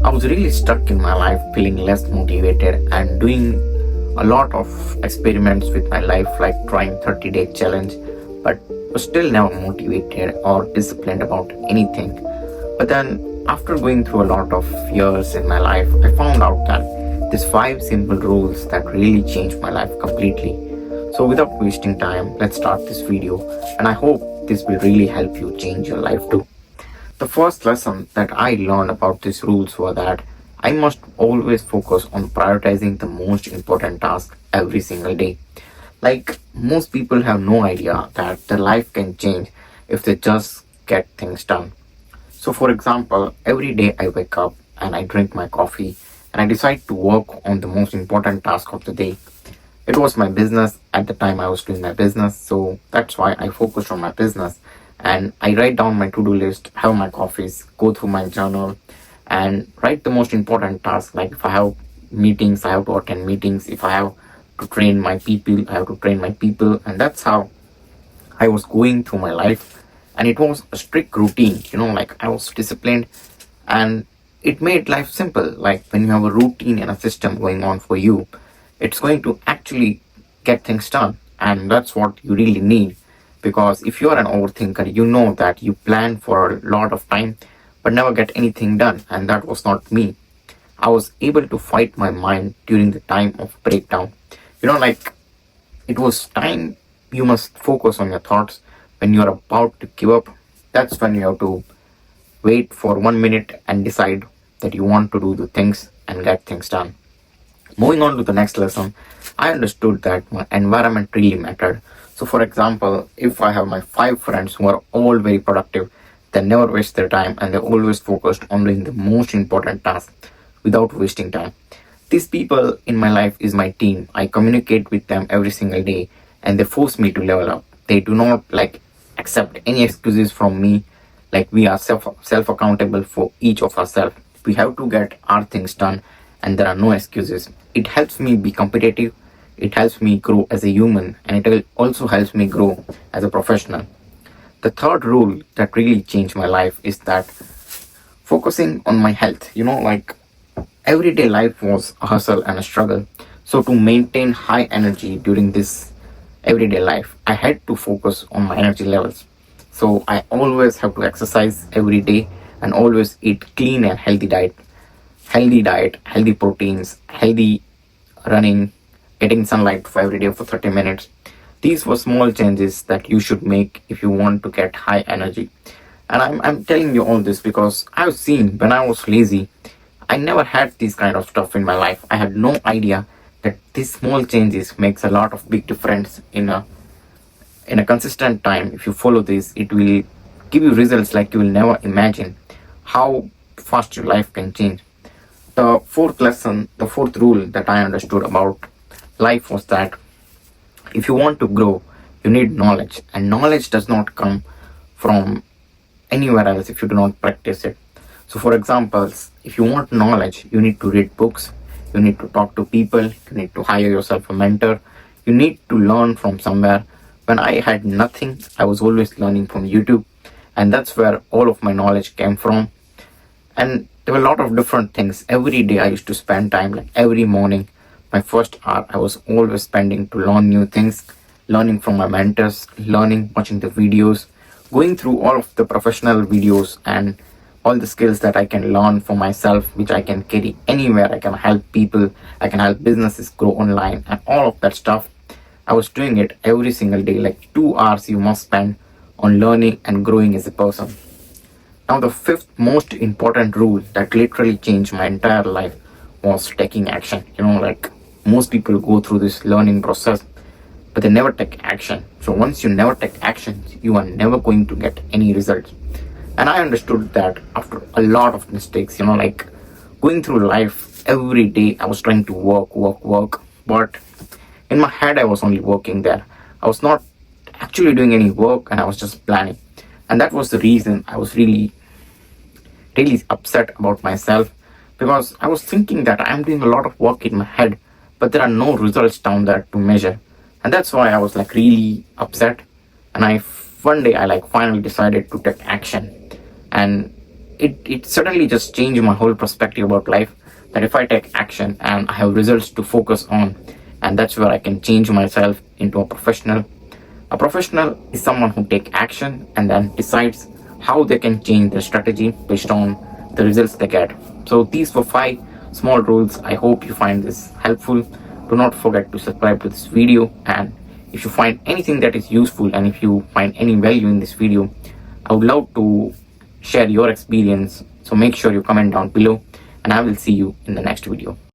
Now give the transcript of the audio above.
I was really stuck in my life, feeling less motivated and doing a lot of experiments with my life, like trying 30-day challenge, but was still never motivated or disciplined about anything. But then, after going through a lot of years in my life, I found out that these five simple rules that really changed my life completely. So, without wasting time, let's start this video, and I hope this will really help you change your life too. The first lesson that I learned about these rules was that I must always focus on prioritizing the most important task every single day. Like, most people have no idea that their life can change if they just get things done. So, for example, every day I wake up and I drink my coffee and I decide to work on the most important task of the day. It was my business at the time. I was doing my business, so that's why I focused on my business. And I write down my to do list, have my coffees, go through my journal, and write the most important tasks. Like if I have meetings, I have to attend meetings. If I have to train my people, I have to train my people. And that's how I was going through my life. And it was a strict routine, like I was disciplined, and it made life simple. Like when you have a routine and a system going on for you, it's going to actually get things done. And that's what you really need. Because if you're an overthinker, you know that you plan for a lot of time but never get anything done. And that was not me. I was able to fight my mind during the time of breakdown. Like it was time you must focus on your thoughts. When you're about to give up, that's when you have to wait for 1 minute and decide that you want to do the things and get things done. Moving on to the next lesson, I understood that my environment really mattered. So, for example, if I have my five friends who are all very productive, they never waste their time and they're always focused on doing the most important task without wasting time. These people in my life is my team. I communicate with them every single day and they force me to level up. They do not accept any excuses from me. Like we are self accountable for each of ourselves. We have to get our things done and there are no excuses. It helps me be competitive, it helps me grow as a human, and it also helps me grow as a professional. The third rule that really changed my life is that focusing on my health. Everyday life was a hustle and a struggle. So to maintain high energy during this everyday life, I had to focus on my energy levels. So I always have to exercise every day and always eat clean and healthy diet, healthy proteins, healthy running, getting sunlight for every day for 30 minutes. These were small changes that you should make if you want to get high energy. And I'm telling you all this because I've seen when I was lazy, I never had this kind of stuff in my life. I had no idea that these small changes makes a lot of big difference in a consistent time. If you follow this, it will give you results like you will never imagine how fast your life can change. The fourth rule that I understood about life was that if you want to grow, you need knowledge, and knowledge does not come from anywhere else if you do not practice it. So, for example, if you want knowledge, you need to read books, you need to talk to people, you need to hire yourself a mentor, you need to learn from somewhere. When I had nothing, I was always learning from YouTube, and that's where all of my knowledge came from. And there were a lot of different things. Every day I used to spend time, like every morning, my first hour I was always spending to learn new things, learning from my mentors, learning, watching the videos, going through all of the professional videos and all the skills that I can learn for myself, which I can carry anywhere. I can help people, I can help businesses grow online, and all of that stuff. I was doing it every single day, like 2 hours you must spend on learning and growing as a person. Now, the fifth most important rule that literally changed my entire life was taking action. Most people go through this learning process, but they never take action. So once you never take action, you are never going to get any results. And I understood that after a lot of mistakes, going through life every day, I was trying to work, but in my head, I was only working there. I was not actually doing any work and I was just planning. And that was the reason I was really upset about myself, because I was thinking that I'm doing a lot of work in my head, but there are no results down there to measure. And that's why I was really upset. And one day I finally decided to take action. And it suddenly just changed my whole perspective about life, that if I take action and I have results to focus on, and that's where I can change myself into a professional. A professional is someone who take action and then decides how they can change their strategy based on the results they get. So these were 5 small rules. I hope you find this helpful. Do not forget to subscribe to this video, and if you find anything that is useful and if you find any value in this video, I would love to share your experience. So make sure you comment down below, and I will see you in the next video.